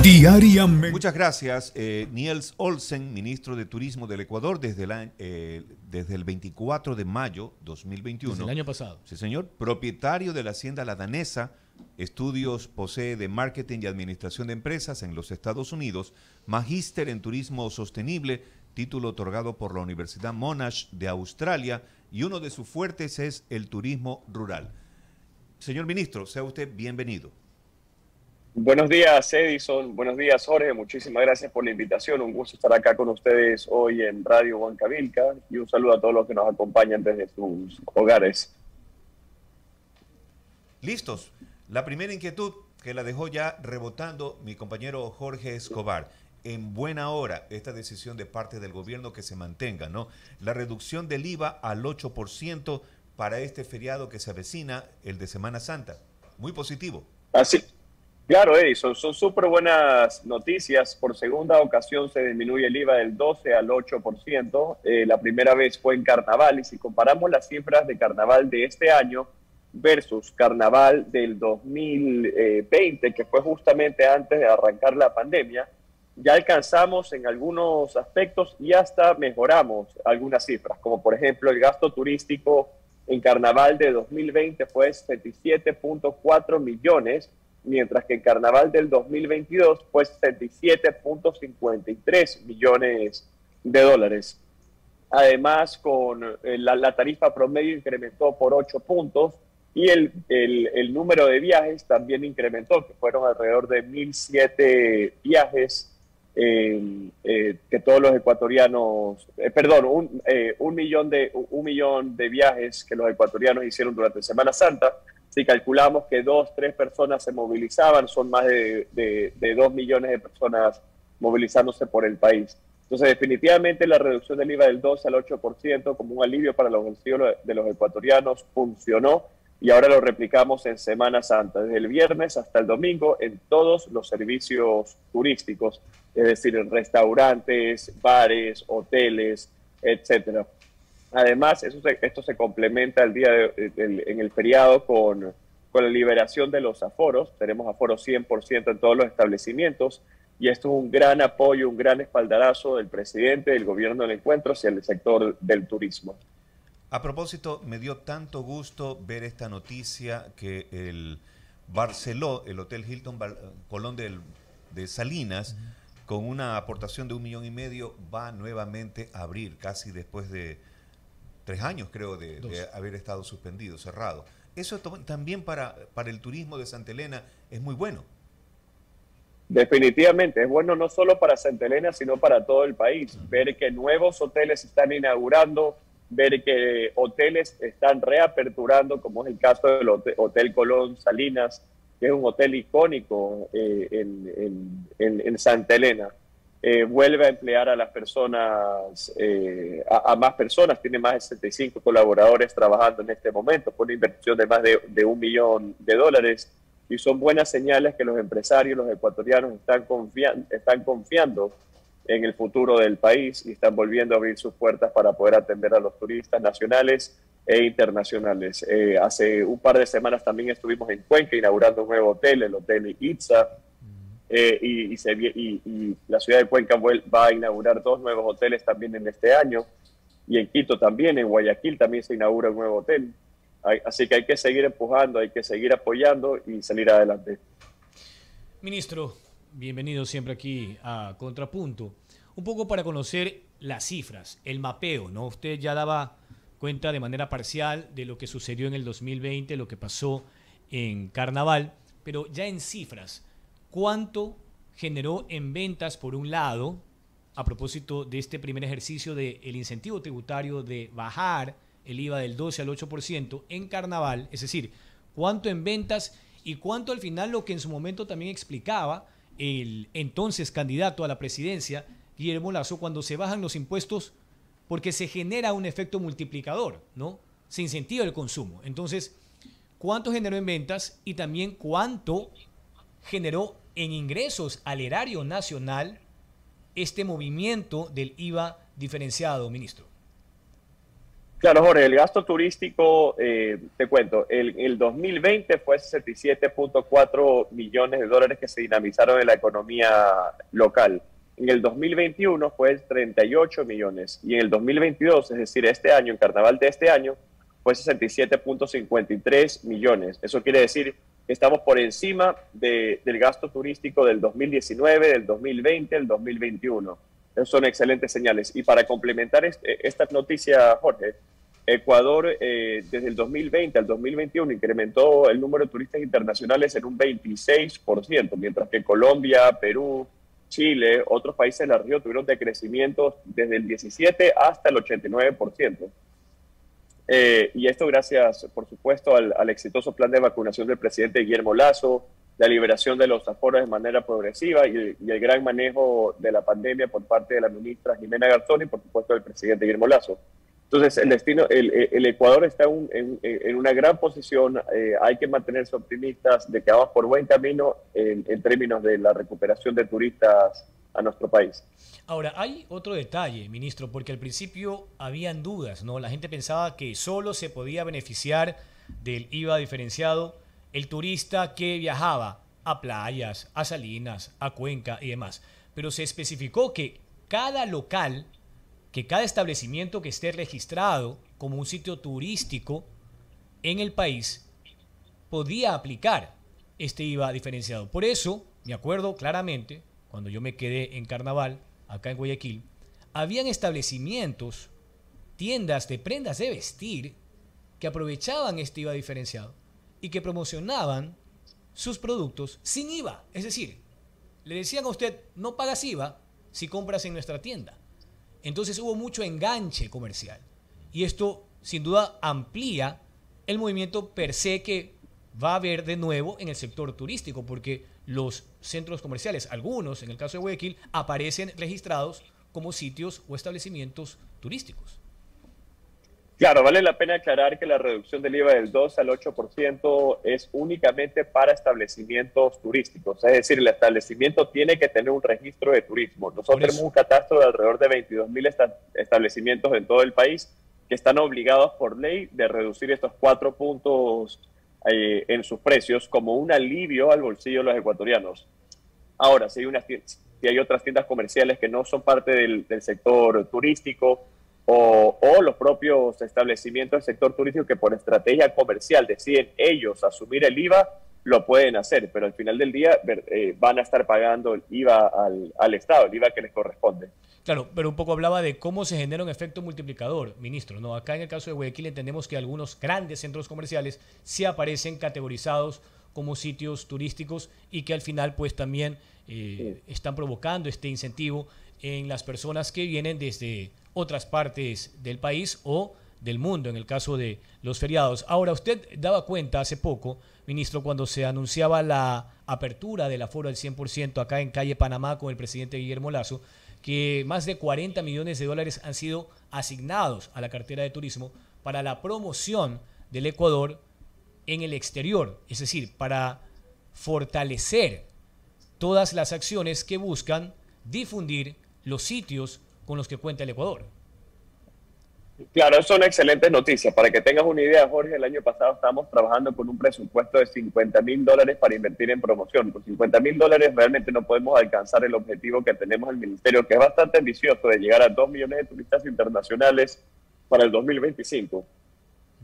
Diariamente. Muchas gracias, Niels Olsen, ministro de Turismo del Ecuador, desde el 24 de mayo 2021. Desde el año pasado. Sí, señor. Propietario de la hacienda La Danesa, estudios posee de marketing y administración de empresas en los Estados Unidos, magíster en turismo sostenible, título otorgado por la Universidad Monash de Australia, y uno de sus fuertes es el turismo rural. Señor ministro, sea usted bienvenido. Buenos días, Edison. Buenos días, Jorge. Muchísimas gracias por la invitación. Un gusto estar acá con ustedes hoy en Radio Huancavilca y un saludo a todos los que nos acompañan desde sus hogares. Listos. La primera inquietud que la dejó ya rebotando mi compañero Jorge Escobar. En buena hora esta decisión de parte del gobierno que se mantenga, ¿no? La reducción del IVA al 8% para este feriado que se avecina, el de Semana Santa. Muy positivo. Así. Claro, Edison, son súper buenas noticias. Por segunda ocasión se disminuye el IVA del 12 al 8%. La primera vez fue en Carnaval, y si comparamos las cifras de Carnaval de este año versus Carnaval del 2020, que fue justamente antes de arrancar la pandemia, ya alcanzamos en algunos aspectos y hasta mejoramos algunas cifras, como por ejemplo el gasto turístico en Carnaval de 2020 fue 77.4 millones, mientras que en Carnaval del 2022 fue 77.53 millones de dólares. Además, con la tarifa promedio incrementó por 8 puntos y el número de viajes también incrementó, que fueron alrededor de 1.007 viajes que todos los ecuatorianos, un millón de viajes que los ecuatorianos hicieron durante Semana Santa. Si calculamos que 2-3 personas se movilizaban, son más de 2 millones de personas movilizándose por el país. Entonces, definitivamente la reducción del IVA del 12 al 8% como un alivio para los bolsillos de los ecuatorianos funcionó, y ahora lo replicamos en Semana Santa, desde el viernes hasta el domingo, en todos los servicios turísticos, es decir, en restaurantes, bares, hoteles, etcétera. Además, esto se complementa en el feriado con la liberación de los aforos. Tenemos aforos 100% en todos los establecimientos, y esto es un gran apoyo, un gran espaldarazo del presidente, del gobierno del encuentro hacia el sector del turismo. A propósito, me dio tanto gusto ver esta noticia que el Barceló, el Hotel Hilton Colón de Salinas, con una aportación de 1,5 millones, va nuevamente a abrir, casi después de 3 años, creo, de haber estado suspendido, cerrado. Eso también para el turismo de Santa Elena es muy bueno. Definitivamente, es bueno no solo para Santa Elena, sino para todo el país. Ver que nuevos hoteles se están inaugurando, ver que hoteles están reaperturando, como es el caso del Hotel Colón Salinas, que es un hotel icónico en Santa Elena. Vuelve a emplear a las personas, a más personas, tiene más de 75 colaboradores trabajando en este momento, con una inversión de más de $1 millón, y son buenas señales que los empresarios, los ecuatorianos, están confiando en el futuro del país y están volviendo a abrir sus puertas para poder atender a los turistas nacionales e internacionales. Hace un par de semanas también estuvimos en Cuenca inaugurando un nuevo hotel, el Hotel Itza, y la ciudad de Cuenca va a inaugurar 2 nuevos hoteles también en este año, y en Quito también, en Guayaquil también se inaugura un nuevo hotel. Así que hay que seguir empujando, hay que seguir apoyando y salir adelante. Ministro, bienvenido siempre aquí a Contrapunto. Un poco para conocer las cifras, el mapeo, ¿no? Usted ya daba cuenta de manera parcial de lo que sucedió en el 2020, lo que pasó en Carnaval, pero ya en cifras, ¿cuánto generó en ventas, por un lado, a propósito de este primer ejercicio del incentivo tributario de bajar el IVA del 12 al 8% en Carnaval? Es decir, ¿cuánto en ventas y cuánto al final, lo que en su momento también explicaba el entonces candidato a la presidencia, Guillermo Lasso, cuando se bajan los impuestos porque se genera un efecto multiplicador, ¿no? Se incentiva el consumo. Entonces, ¿cuánto generó en ventas y también cuánto generó en ingresos al erario nacional este movimiento del IVA diferenciado, ministro? Claro, Jorge, el gasto turístico, te cuento, el 2020 fue 67.4 millones de dólares que se dinamizaron en la economía local. En el 2021 fue 38 millones y en el 2022, es decir, este año, en carnaval de este año, fue 67.53 millones. Eso quiere decir que estamos por encima del gasto turístico del 2019, del 2020, del 2021. Esas son excelentes señales. Y para complementar esta noticia, Jorge, Ecuador desde el 2020 al 2021 incrementó el número de turistas internacionales en un 26%, mientras que Colombia, Perú, Chile, otros países de la región tuvieron decrecimientos desde el 17 hasta el 89%. Y esto gracias, por supuesto, al exitoso plan de vacunación del presidente Guillermo Lasso, la liberación de los aforos de manera progresiva y el gran manejo de la pandemia por parte de la ministra Jimena Garzón y, por supuesto, del presidente Guillermo Lasso. Entonces, el Ecuador está en una gran posición. Hay que mantenerse optimistas de que vamos por buen camino en términos de la recuperación de turistas a nuestro país. Ahora, hay otro detalle, ministro, porque al principio habían dudas, ¿no? La gente pensaba que solo se podía beneficiar del IVA diferenciado el turista que viajaba a playas, a Salinas, a Cuenca y demás. Pero se especificó que cada local, que cada establecimiento que esté registrado como un sitio turístico en el país podía aplicar este IVA diferenciado. Por eso, me acuerdo claramente, cuando yo me quedé en Carnaval, acá en Guayaquil, habían establecimientos, tiendas de prendas de vestir, que aprovechaban este IVA diferenciado y que promocionaban sus productos sin IVA. Es decir, le decían a usted, no pagas IVA si compras en nuestra tienda. Entonces hubo mucho enganche comercial. Y esto, sin duda, amplía el movimiento per se que va a haber de nuevo en el sector turístico, porque los centros comerciales, algunos, en el caso de Guayaquil, aparecen registrados como sitios o establecimientos turísticos. Claro, vale la pena aclarar que la reducción del IVA del 2 al 8% es únicamente para establecimientos turísticos. Es decir, el establecimiento tiene que tener un registro de turismo. Nosotros tenemos un catastro de alrededor de 22.000 establecimientos en todo el país que están obligados por ley de reducir estos 4 puntos en sus precios como un alivio al bolsillo de los ecuatorianos. Ahora, si hay otras tiendas comerciales que no son parte del sector turístico, o los propios establecimientos del sector turístico que por estrategia comercial deciden ellos asumir el IVA, lo pueden hacer, pero al final del día van a estar pagando el IVA al Estado, el IVA que les corresponde. Claro, pero un poco hablaba de cómo se genera un efecto multiplicador, ministro, ¿no? Acá en el caso de Guayaquil entendemos que algunos grandes centros comerciales sí aparecen categorizados como sitios turísticos y que al final pues también están provocando este incentivo en las personas que vienen desde otras partes del país o del mundo, en el caso de los feriados. Ahora, usted daba cuenta hace poco, ministro, cuando se anunciaba la apertura del aforo al 100% acá en calle Panamá con el presidente Guillermo Lasso, que más de 40 millones de dólares han sido asignados a la cartera de turismo para la promoción del Ecuador en el exterior, es decir, para fortalecer todas las acciones que buscan difundir los sitios con los que cuenta el Ecuador. Claro, eso es una excelente noticia. Para que tengas una idea, Jorge, el año pasado estábamos trabajando con un presupuesto de $50.000 para invertir en promoción. Con $50.000 realmente no podemos alcanzar el objetivo que tenemos el Ministerio, que es bastante ambicioso, de llegar a 2 millones de turistas internacionales para el 2025.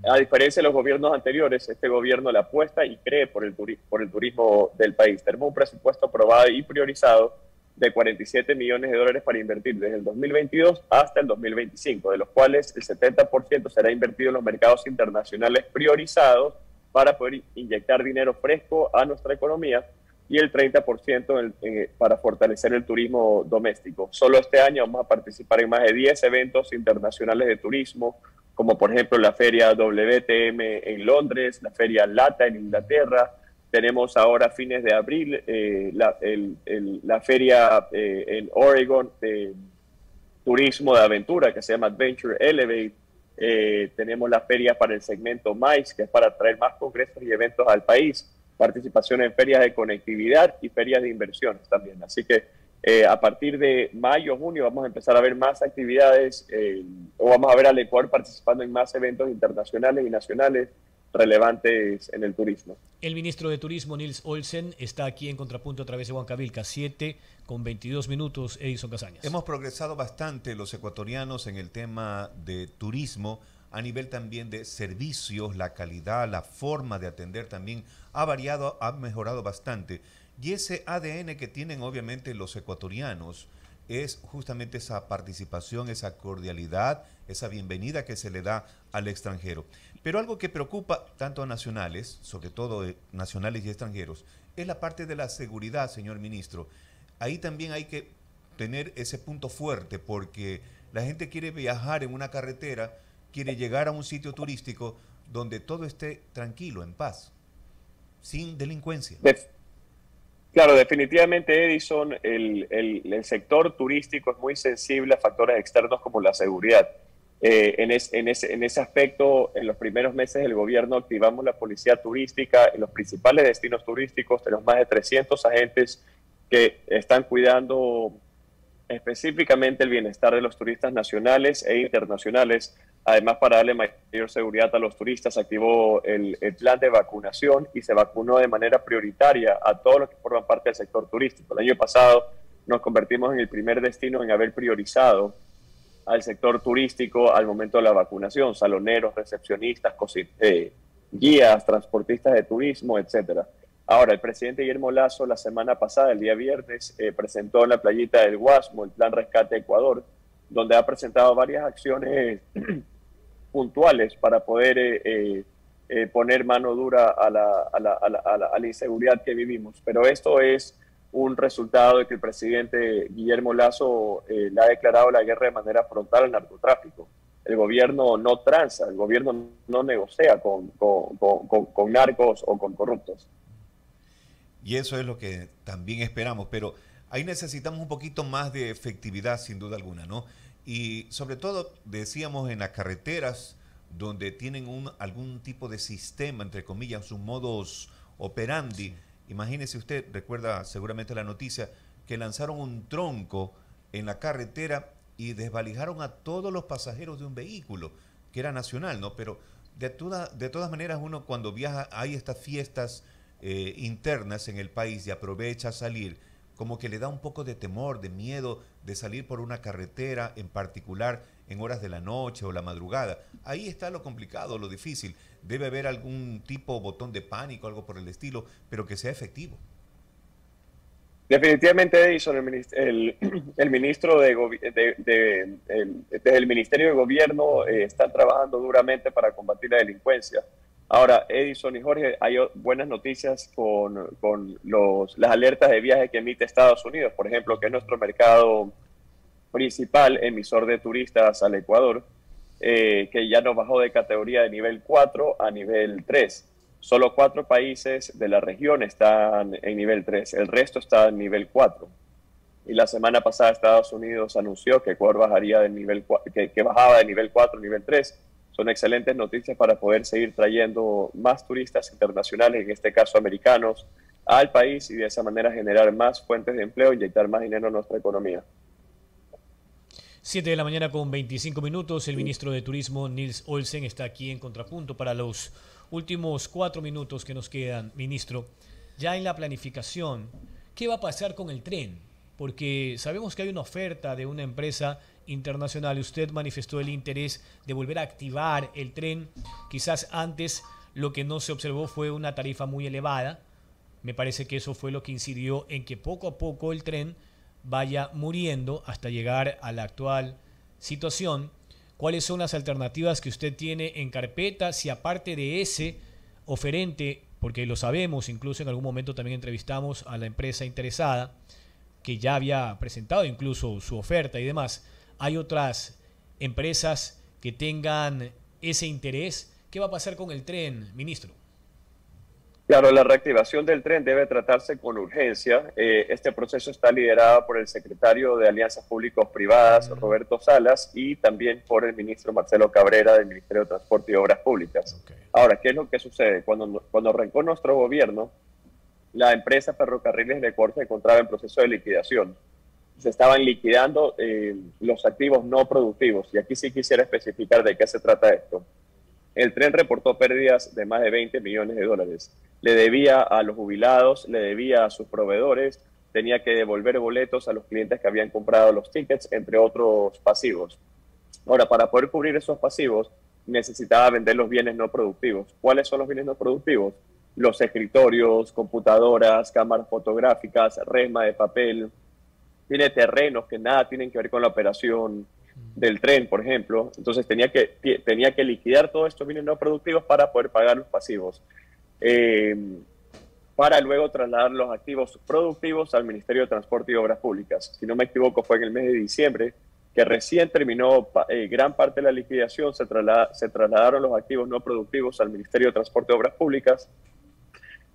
A diferencia de los gobiernos anteriores, este gobierno le apuesta y cree por el turismo del país. Tenemos un presupuesto aprobado y priorizado de 47 millones de dólares para invertir desde el 2022 hasta el 2025, de los cuales el 70% será invertido en los mercados internacionales priorizados para poder inyectar dinero fresco a nuestra economía y el 30% para fortalecer el turismo doméstico. Solo este año vamos a participar en más de 10 eventos internacionales de turismo, como por ejemplo la Feria WTM en Londres, la Feria LATA en Inglaterra. Tenemos ahora a fines de abril la feria en Oregon de turismo de aventura que se llama Adventure Elevate. Tenemos la feria para el segmento MICE, que es para traer más congresos y eventos al país. Participación en ferias de conectividad y ferias de inversiones también. Así que A partir de mayo, junio, vamos a empezar a ver más actividades o vamos a ver al Ecuador participando en más eventos internacionales y nacionales relevantes en el turismo. El ministro de Turismo, Nils Olsen, está aquí en Contrapunto a través de Huancavilca, 7:22, Edison Casañas. Hemos progresado bastante los ecuatorianos en el tema de turismo, a nivel también de servicios, la calidad, la forma de atender también ha variado, ha mejorado bastante. Y ese ADN que tienen obviamente los ecuatorianos es justamente esa participación, esa cordialidad, esa bienvenida que se le da al extranjero. Pero algo que preocupa tanto a nacionales, sobre todo nacionales y extranjeros, es la parte de la seguridad, señor ministro. Ahí también hay que tener ese punto fuerte, porque la gente quiere viajar en una carretera, quiere llegar a un sitio turístico donde todo esté tranquilo, en paz, sin delincuencia. Claro, definitivamente, Edison, el sector turístico es muy sensible a factores externos como la seguridad. En ese aspecto, en los primeros meses del gobierno activamos la policía turística en los principales destinos turísticos. Tenemos más de 300 agentes que están cuidando específicamente el bienestar de los turistas nacionales e internacionales. Además, para darle mayor seguridad a los turistas, activó el plan de vacunación y se vacunó de manera prioritaria a todos los que forman parte del sector turístico. El año pasado nos convertimos en el primer destino en haber priorizado al sector turístico al momento de la vacunación: saloneros, recepcionistas, guías, transportistas de turismo, etcétera. Ahora, el presidente Guillermo Lasso la semana pasada, el día viernes, presentó en la playita del Guasmo el Plan Rescate Ecuador, donde ha presentado varias acciones puntuales para poder poner mano dura a la inseguridad que vivimos. Pero esto es un resultado de que el presidente Guillermo Lasso le ha declarado la guerra de manera frontal al narcotráfico. El gobierno no tranza, el gobierno no negocia con narcos o con corruptos. Y eso es lo que también esperamos, pero ahí necesitamos un poquito más de efectividad, sin duda alguna, ¿no? Y sobre todo, decíamos, en las carreteras donde tienen algún tipo de sistema, entre comillas, un modus operandi. Sí. Imagínese usted, recuerda seguramente la noticia, que lanzaron un tronco en la carretera y desvalijaron a todos los pasajeros de un vehículo, que era nacional, ¿no? Pero de todas maneras, uno cuando viaja, hay estas fiestas internas en el país y aprovecha a salir, como que le da un poco de temor, de miedo de salir por una carretera, en particular en horas de la noche o la madrugada. Ahí está lo complicado, lo difícil. Debe haber algún tipo botón de pánico, algo por el estilo, pero que sea efectivo. Definitivamente, Edison, el ministro desde el Ministerio de Gobierno está trabajando duramente para combatir la delincuencia. Ahora, Edison y Jorge, hay buenas noticias con las alertas de viaje que emite Estados Unidos, por ejemplo, que es nuestro mercado principal emisor de turistas al Ecuador, que ya nos bajó de categoría de nivel 4 a nivel 3. Solo 4 países de la región están en nivel 3, el resto está en nivel 4. Y la semana pasada Estados Unidos anunció que Ecuador bajaría del nivel que bajaba de nivel 4 a nivel 3. Son excelentes noticias para poder seguir trayendo más turistas internacionales, en este caso americanos, al país, y de esa manera generar más fuentes de empleo, inyectar más dinero en nuestra economía. 7:25. El ministro de Turismo, Nils Olsen, está aquí en Contrapunto para los últimos 4 minutos que nos quedan. Ministro, ya en la planificación, ¿qué va a pasar con el tren? Porque sabemos que hay una oferta de una empresa internacional. Usted manifestó el interés de volver a activar el tren. Quizás antes lo que no se observó fue una tarifa muy elevada. Me parece que eso fue lo que incidió en que poco a poco el tren vaya muriendo hasta llegar a la actual situación. ¿Cuáles son las alternativas que usted tiene en carpeta? Si aparte de ese oferente, porque lo sabemos, incluso en algún momento también entrevistamos a la empresa interesada, que ya había presentado incluso su oferta y demás, hay otras empresas que tengan ese interés. ¿Qué va a pasar con el tren, ministro? Claro, la reactivación del tren debe tratarse con urgencia. Este proceso está liderado por el secretario de Alianzas Públicos-Privadas, Roberto Salas, y también por el ministro Marcelo Cabrera del Ministerio de Transporte y Obras Públicas. Okay. Ahora, ¿qué es lo que sucede? Cuando arrancó nuestro gobierno, la empresa Ferrocarriles de Ecuador se encontraba en proceso de liquidación. se estaban liquidando los activos no productivos. Y aquí sí quisiera especificar de qué se trata esto. El tren reportó pérdidas de más de 20 millones de dólares. Le debía a los jubilados, le debía a sus proveedores, tenía que devolver boletos a los clientes que habían comprado los tickets, entre otros pasivos. Ahora, para poder cubrir esos pasivos, necesitaba vender los bienes no productivos. ¿Cuáles son los bienes no productivos? Los escritorios, computadoras, cámaras fotográficas, resma de papel. Tiene terrenos que nada tienen que ver con la operación del tren, por ejemplo. Entonces tenía que liquidar todos estos bienes no productivos para poder pagar los pasivos. Para luego trasladar los activos productivos al Ministerio de Transporte y Obras Públicas. Si no me equivoco, fue en el mes de diciembre que recién terminó gran parte de la liquidación, se trasladaron los activos no productivos al Ministerio de Transporte y Obras Públicas,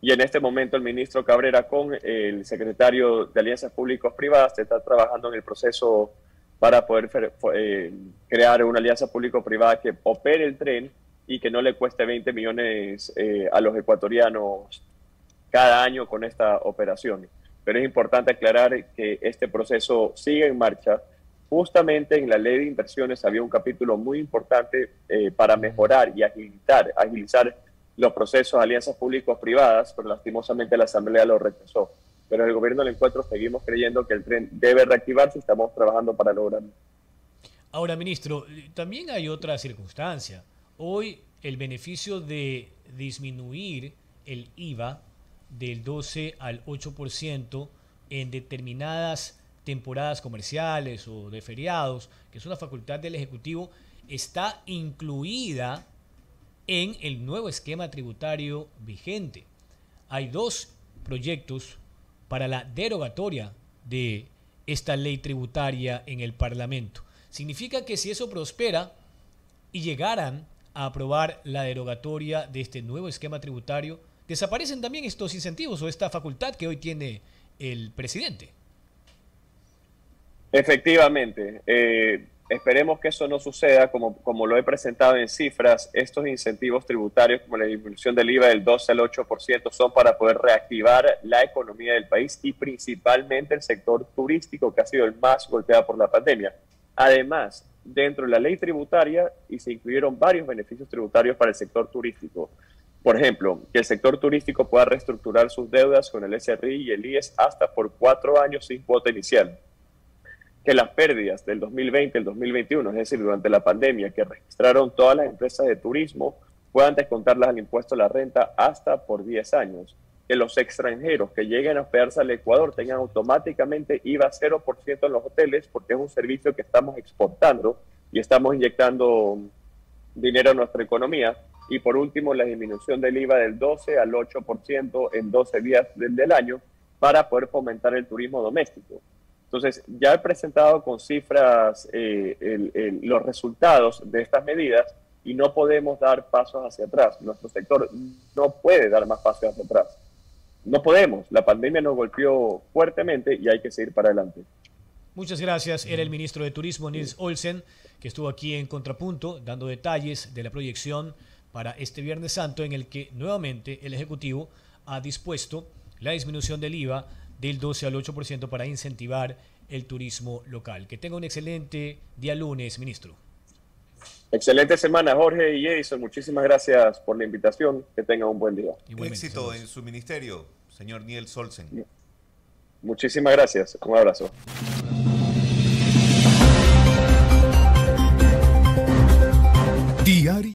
y en este momento el ministro Cabrera con el secretario de Alianzas Públicos-Privadas está trabajando en el proceso para poder crear una alianza público-privada que opere el tren y que no le cueste 20 millones a los ecuatorianos cada año con esta operación. Pero es importante aclarar que este proceso sigue en marcha. Justamente en la ley de inversiones había un capítulo muy importante para mejorar y agilizar los procesos de alianzas públicos-privadas, pero lastimosamente la Asamblea lo rechazó. Pero en el gobierno del encuentro seguimos creyendo que el tren debe reactivarse y estamos trabajando para lograrlo. Ahora, ministro, también hay otra circunstancia. Hoy el beneficio de disminuir el IVA del 12 al 8% en determinadas temporadas comerciales o de feriados, que es una facultad del Ejecutivo, está incluida en el nuevo esquema tributario vigente. Hay dos proyectos para la derogatoria de esta ley tributaria en el Parlamento. Significa que si eso prospera y llegaran a aprobar la derogatoria de este nuevo esquema tributario, desaparecen también estos incentivos o esta facultad que hoy tiene el presidente. Efectivamente, esperemos que eso no suceda, como lo he presentado en cifras. Estos incentivos tributarios, como la disminución del IVA del 12 al 8%, son para poder reactivar la economía del país y principalmente el sector turístico, que ha sido el más golpeado por la pandemia. Además, dentro de la ley tributaria y se incluyeron varios beneficios tributarios para el sector turístico. Por ejemplo, que el sector turístico pueda reestructurar sus deudas con el SRI y el IES hasta por 4 años sin cuota inicial. Que las pérdidas del 2020 y el 2021, es decir, durante la pandemia, que registraron todas las empresas de turismo, puedan descontarlas al impuesto a la renta hasta por 10 años. Que los extranjeros que lleguen a hospedarse al Ecuador tengan automáticamente IVA 0% en los hoteles, porque es un servicio que estamos exportando y estamos inyectando dinero a nuestra economía. Y por último, la disminución del IVA del 12 al 8% en 12 días del año para poder fomentar el turismo doméstico. Entonces, ya he presentado con cifras los resultados de estas medidas y no podemos dar pasos hacia atrás. Nuestro sector no puede dar más pasos hacia atrás. No podemos. La pandemia nos golpeó fuertemente y hay que seguir para adelante. Muchas gracias. Era el ministro de Turismo, Nils Olsen, que estuvo aquí en Contrapunto dando detalles de la proyección para este Viernes Santo, en el que nuevamente el Ejecutivo ha dispuesto la disminución del IVA del 12 al 8% para incentivar el turismo local. Que tenga un excelente día lunes, ministro. Excelente semana, Jorge y Edison. Muchísimas gracias por la invitación. Que tengan un buen día. Éxito en su ministerio, señor Nils Olsen. Muchísimas gracias. Un abrazo.